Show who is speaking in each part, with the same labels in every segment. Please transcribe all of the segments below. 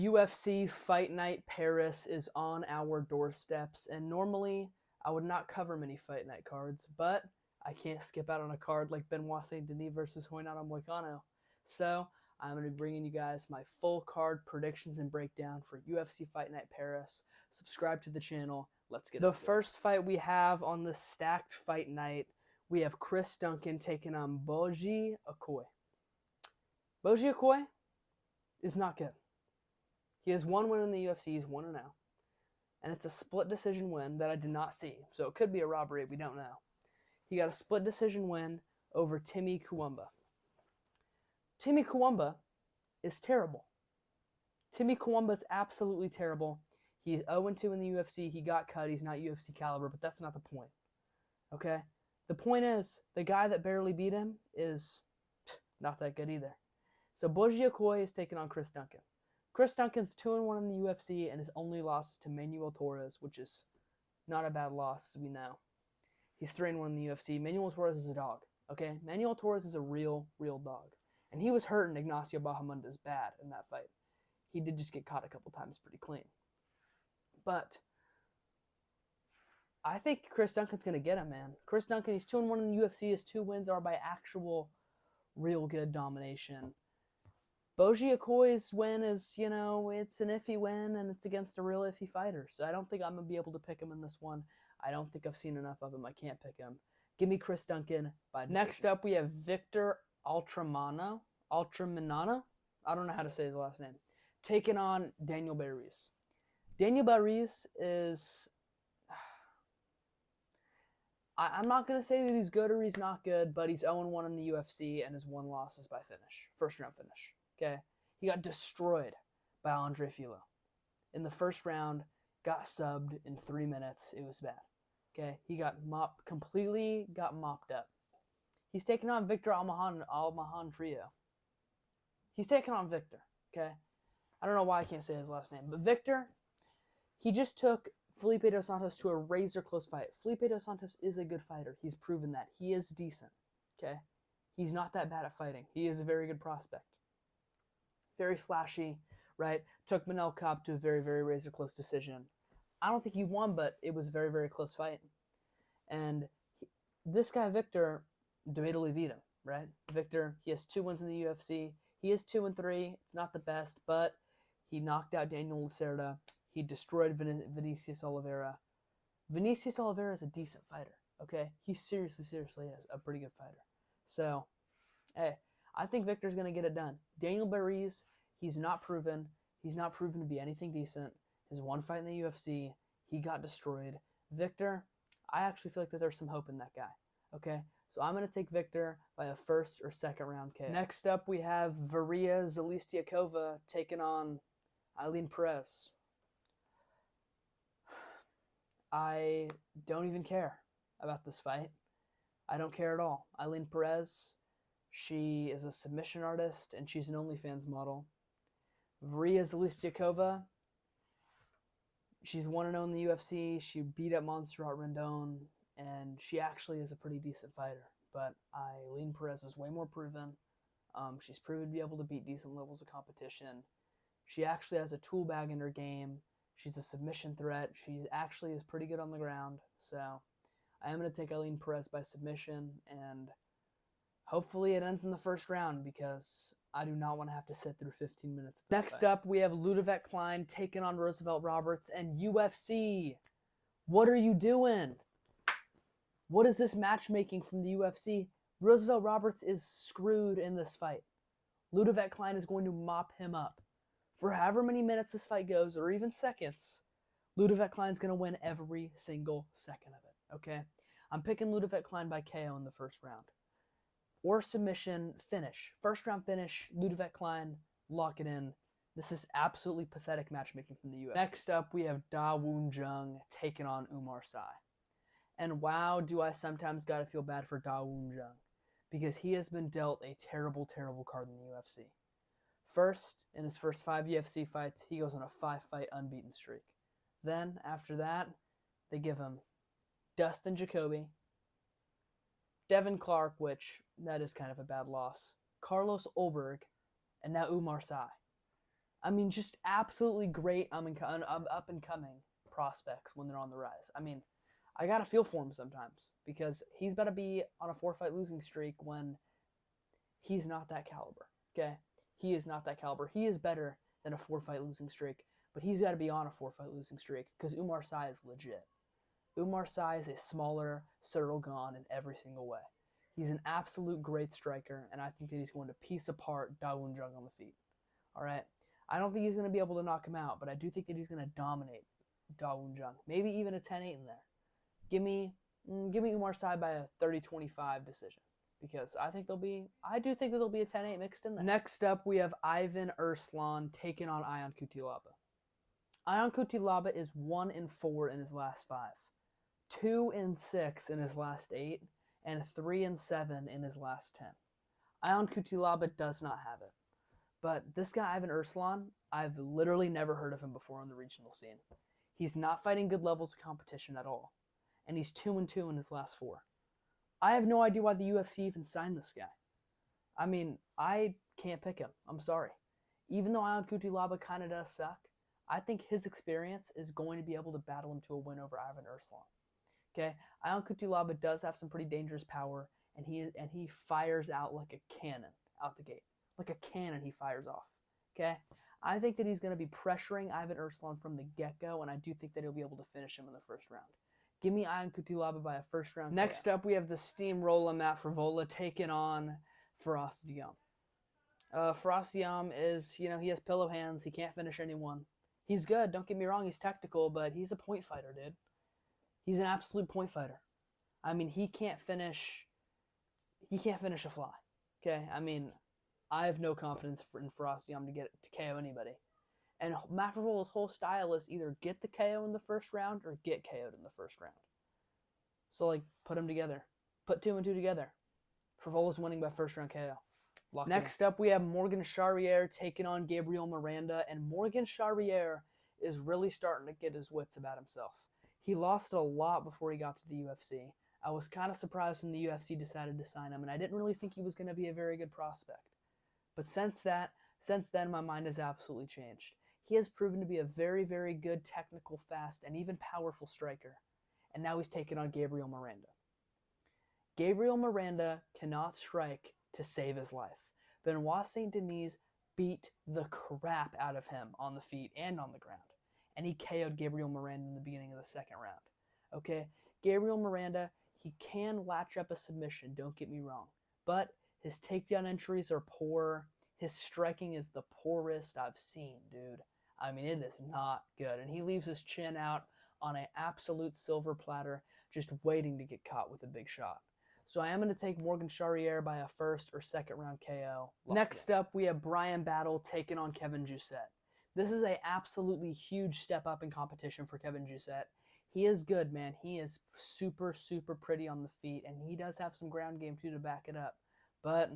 Speaker 1: UFC Fight Night Paris is on our doorsteps, and normally I would not cover many Fight Night cards, but I can't skip out on a card like Benoit Saint Denis versus Renato Moicano. So I'm going to be bringing you guys my full card predictions and breakdown for UFC Fight Night Paris. Subscribe to the channel. Let's get the first fight we have on the stacked fight night. We have Chris Duncan taking on Boji Okoye. Boji Okoye is not good. He has one win in the UFC. He's 1-0. And it's a split decision win that I did not see. So it could be a robbery. We don't know. He got a split decision win over Timmy Kuumba. Timmy Kuumba is terrible. Timmy Kuumba is absolutely terrible. He's 0-2 in the UFC. He got cut. He's not UFC caliber, but that's not the point. Okay? The point is, the guy that barely beat him is not that good either. So Boji Okoye is taking on Chris Duncan. Chris Duncan's 2-1 in the UFC, and his only loss is to Manuel Torres, which is not a bad loss, as we know. He's 3-1 in the UFC. Manuel Torres is a dog, okay? Manuel Torres is a real dog. And he was hurting Ignacio Bahamondes bad in that fight. He did just get caught a couple times pretty clean. But I think Chris Duncan's going to get him, man. Chris Duncan, he's 2-1 in the UFC. His 2 wins are by actual real good domination. Boji Okoye's win is, it's an iffy win, and it's against a real iffy fighter. So I don't think I'm going to be able to pick him in this one. I don't think I've seen enough of him. I can't pick him. Give me Chris Duncan by decision. Next up, we have Victor Ultramanano. I don't know how to say his last name. Taking on Daniel Barriz. Daniel Barriz is... I'm not going to say that he's good or he's not good, but he's 0-1 in the UFC, and his 1 loss is by finish. First round finish. Okay, he got destroyed by Andre Filo. In the first round, got subbed in 3 minutes. It was bad. Okay, he got completely mopped up. He's taking on Victor Almahan Trio. He's taking on Victor. Okay, I don't know why I can't say his last name, but Victor, he just took Felipe Dos Santos to a razor close fight. Felipe Dos Santos is a good fighter. He's proven that. He is decent. Okay, he's not that bad at fighting. He is a very good prospect. Very flashy, right? Took Manel Kape to a very razor close decision. I don't think he won, but it was a very close fight. And this guy, Victor, debatably beat him, right? Victor, he has 2 wins in the UFC. He is 2-3. It's not the best, but he knocked out Daniel Lacerda. He destroyed Vinicius Oliveira. Vinicius Oliveira is a decent fighter, okay? He seriously is a pretty good fighter. So, hey, I think Victor's going to get it done. Daniel Barriz, he's not proven. He's not proven to be anything decent. His 1 fight in the UFC, he got destroyed. Victor, I actually feel like that there's some hope in that guy. Okay? So I'm going to take Victor by a 1st or 2nd round KO. Next up, we have Varia Zalistiakova taking on Eileen Perez. I don't even care about this fight. I don't care at all. Eileen Perez, she is a submission artist, and she's an OnlyFans model. Varia Zalistiakova, she's 1-0 in the UFC. She beat up Montserrat Rendon, and she actually is a pretty decent fighter. But Eileen Perez is way more proven. She's proven to be able to beat decent levels of competition. She actually has a tool bag in her game. She's a submission threat. She actually is pretty good on the ground. So I am going to take Eileen Perez by submission, and hopefully it ends in the 1st round because I do not want to have to sit through 15 minutes of this Next fight. Up, we have Ludovic Klein taking on Roosevelt Roberts and UFC. What are you doing? What is this matchmaking from the UFC? Roosevelt Roberts is screwed in this fight. Ludovic Klein is going to mop him up. For however many minutes this fight goes, or even seconds, Ludovic Klein's going to win every single second of it, okay? I'm picking Ludovic Klein by KO in the 1st round. Or submission finish. 1st round finish, Ludovic Klein, lock it in. This is absolutely pathetic matchmaking from the UFC. Next up, we have Da Woon Jung taking on Umar Sy. And wow, do I sometimes gotta feel bad for Da Woon Jung, because he has been dealt a terrible card in the UFC. First, in his first 5 UFC fights, he goes on a 5-fight unbeaten streak. Then, after that, they give him Dustin Jacoby, Devin Clark, which that is kind of a bad loss, Carlos Ulberg, and now Umar Sy. I mean, just absolutely great up and coming prospects when they're on the rise. I mean, I got to feel for him sometimes because he's about to be on a 4-fight losing streak when he's not that caliber. Okay? He is not that caliber. He is better than a 4-fight losing streak, but he's got to be on a 4-fight losing streak because Umar Sy is legit. Umar Sy is a smaller Cyril Gane in every single way. He's an absolute great striker, and I think that he's going to piece apart Da Woon Jung on the feet. All right? I don't think he's going to be able to knock him out, but I do think that he's going to dominate Da Woon Jung. Maybe even a 10-8 in there. Give me Umar Sy by a 30-25 decision because I do think that there'll be a 10-8 mixed in there. Next up, we have Ivan Erslan taking on Ion Cutelaba. Ion Cutelaba is 1-4 in his last 5, 2-6 in his last 8, and 3-7 in his last 10. Ion Cutelaba does not have it. But this guy, Ivan Erslan, I've literally never heard of him before on the regional scene. He's not fighting good levels of competition at all. And he's 2-2 in his last 4. I have no idea why the UFC even signed this guy. I mean, I can't pick him. I'm sorry. Even though Ion Cutelaba kind of does suck, I think his experience is going to be able to battle him to a win over Ivan Erslan. Okay? Ion Cutelaba does have some pretty dangerous power, and he fires out like a cannon out the gate. Like a cannon he fires off. Okay? I think that he's going to be pressuring Ivan Erslan from the get-go, and I do think that he'll be able to finish him in the first round. Give me Ion Cutelaba by a first round. Next up, we have the steamroller Matt Frevola taking on Fares Diam. Fares Diam is, he has pillow hands. He can't finish anyone. He's good. Don't get me wrong. He's technical, but he's a point fighter, dude. He's an absolute point fighter. I mean, he can't finish a fly. Okay? I mean, I have no confidence in Fares Diam to KO anybody. And Matt Frevola's whole style is either get the KO in the first round or get KO'd in the first round. So, put them together. Put 2 and 2 together. Frevola's winning by first round KO. Next up, we have Morgan Charrière taking on Gabriel Miranda. And Morgan Charrière is really starting to get his wits about himself. He lost a lot before he got to the UFC. I was kind of surprised when the UFC decided to sign him, and I didn't really think he was going to be a very good prospect. But since then, my mind has absolutely changed. He has proven to be a very, very good technical, fast, and even powerful striker. And now he's taking on Gabriel Miranda. Gabriel Miranda cannot strike to save his life. Benoit Saint Denis beat the crap out of him on the feet and on the ground. And he KO'd Gabriel Miranda in the beginning of the second round. Okay? Gabriel Miranda, he can latch up a submission, don't get me wrong. But his takedown entries are poor. His striking is the poorest I've seen, dude. I mean, it is not good. And he leaves his chin out on an absolute silver platter, just waiting to get caught with a big shot. So I am going to take Morgan Charrière by a first or second round KO. Next up, we have Brian Battle taking on Kevin Jousset. This is an absolutely huge step up in competition for Kevin Jousset. He is good, man. He is super, super pretty on the feet, and he does have some ground game, too, to back it up. But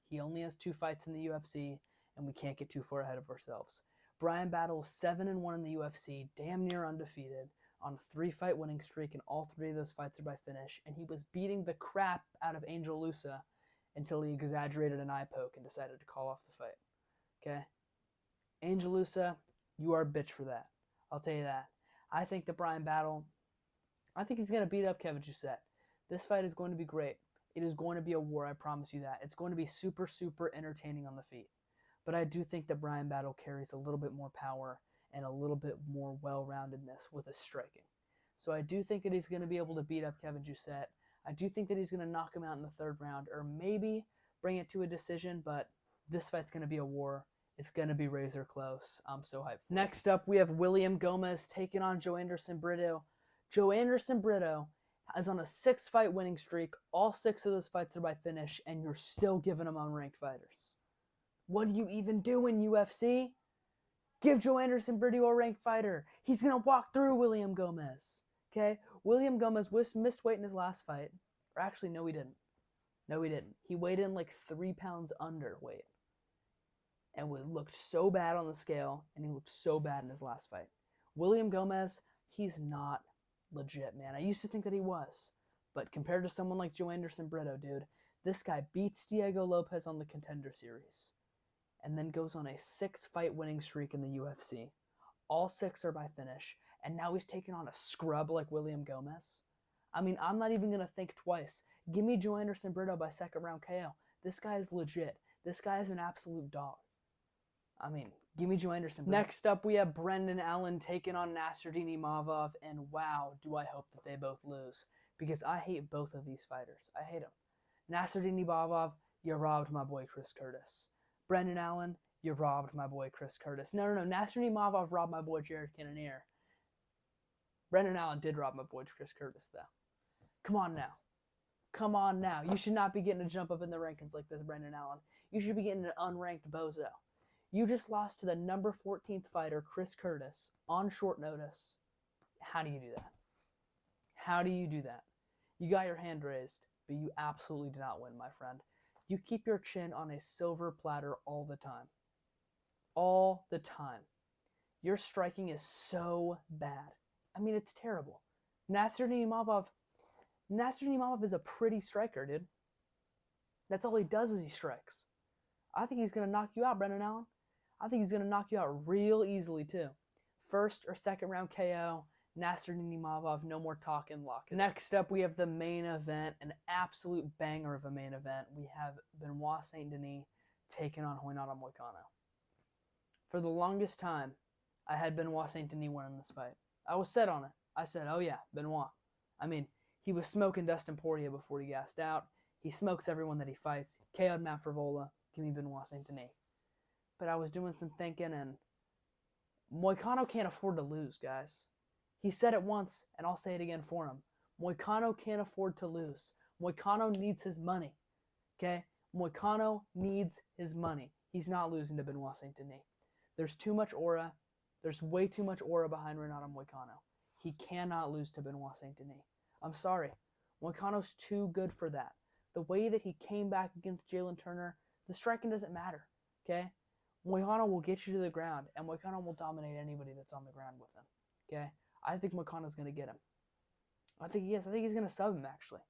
Speaker 1: he only has 2 fights in the UFC, and we can't get too far ahead of ourselves. Brian Battle is 7-1 in the UFC, damn near undefeated, on a 3-fight winning streak, and all 3 of those fights are by finish. And he was beating the crap out of Angel Lusa until he exaggerated an eye poke and decided to call off the fight. Okay? Angel Lusa, you are a bitch for that. I'll tell you that. I think that Brian Battle, I think he's going to beat up Kevin Jousset. This fight is going to be great. It is going to be a war, I promise you that. It's going to be super, super entertaining on the feet. But I do think that Brian Battle carries a little bit more power and a little bit more well-roundedness with his striking. So I do think that he's going to be able to beat up Kevin Jousset. I do think that he's going to knock him out in the 3rd round or maybe bring it to a decision, but this fight's going to be a war. It's going to be razor close. I'm so hyped. Next up, we have William Gomez taking on Joanderson Brito. Joanderson Brito is on a 6-fight winning streak. All 6 of those fights are by finish, and you're still giving him unranked fighters. What are you even doing, UFC? Give Joanderson Brito a ranked fighter. He's going to walk through William Gomez. Okay? William Gomez missed weight in his last fight. Or actually, no, he didn't. No, he didn't. He weighed in like 3 pounds underweight. And looked so bad on the scale, and he looked so bad in his last fight. William Gomez, he's not legit, man. I used to think that he was. But compared to someone like Joanderson Brito, dude, this guy beats Diego Lopez on the Contender Series. and then goes on a 6-fight winning streak in the UFC. All 6 are by finish, and now he's taking on a scrub like William Gomez. I mean, I'm not even going to think twice. Give me Joe Anderson Brito by second round KO. This guy is legit. This guy is an absolute dog. I mean, give me Joe Anderson Brito. Next up, we have Brendan Allen taking on Nasruddin Imavov, and wow, do I hope that they both lose, because I hate both of these fighters. I hate them. Nasruddin Imavov, you robbed my boy Chris Curtis. Brendan Allen, you robbed my boy Chris Curtis. No. Nasruddin Imavov robbed my boy Jared Cannonier. Brendan Allen did rob my boy Chris Curtis, though. Come on now. Come on now. You should not be getting a jump up in the rankings like this, Brendan Allen. You should be getting an unranked bozo. You just lost to the number 14th fighter, Chris Curtis, on short notice. How do you do that? How do you do that? You got your hand raised, but you absolutely did not win, my friend. You keep your chin on a silver platter all the time. All the time. Your striking is so bad. I mean, it's terrible. Nasruddin Imavov is a pretty striker, dude. That's all he does is he strikes. I think he's going to knock you out, Brendan Allen. I think he's going to knock you out real easily, too. First or second round KO, Nasruddin Imavov, no more talking, lock it. Next up, we have the main event, an absolute banger of a main event. We have Benoit Saint Denis taking on Renato Moicano. For the longest time, I had Benoit Saint Denis winning this fight. I was set on it. I said, oh yeah, Benoit. I mean, he was smoking Dustin Poirier before he gassed out. He smokes everyone that he fights. KO'd Matt Frevola. Give me Benoit Saint Denis. But I was doing some thinking, and Moicano can't afford to lose, guys. He said it once, and I'll say it again for him. Moicano can't afford to lose. Moicano needs his money. Okay? Moicano needs his money. He's not losing to Benoit Saint Denis. There's too much aura. There's way too much aura behind Renato Moicano. He cannot lose to Benoit Saint Denis. I'm sorry. Moicano's too good for that. The way that he came back against Jalen Turner, the striking doesn't matter. Okay? Moicano will get you to the ground, and Moicano will dominate anybody that's on the ground with him. Okay? I think Moicano's going to get him. I think he is. I think he's going to sub him, actually.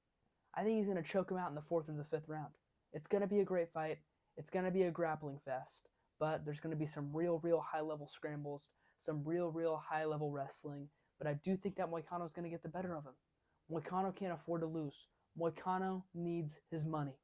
Speaker 1: I think he's going to choke him out in the 4th or the 5th round. It's going to be a great fight. It's going to be a grappling fest. But there's going to be some real high-level scrambles, some real high-level wrestling. But I do think that Moicano's going to get the better of him. Moicano can't afford to lose. Moicano needs his money.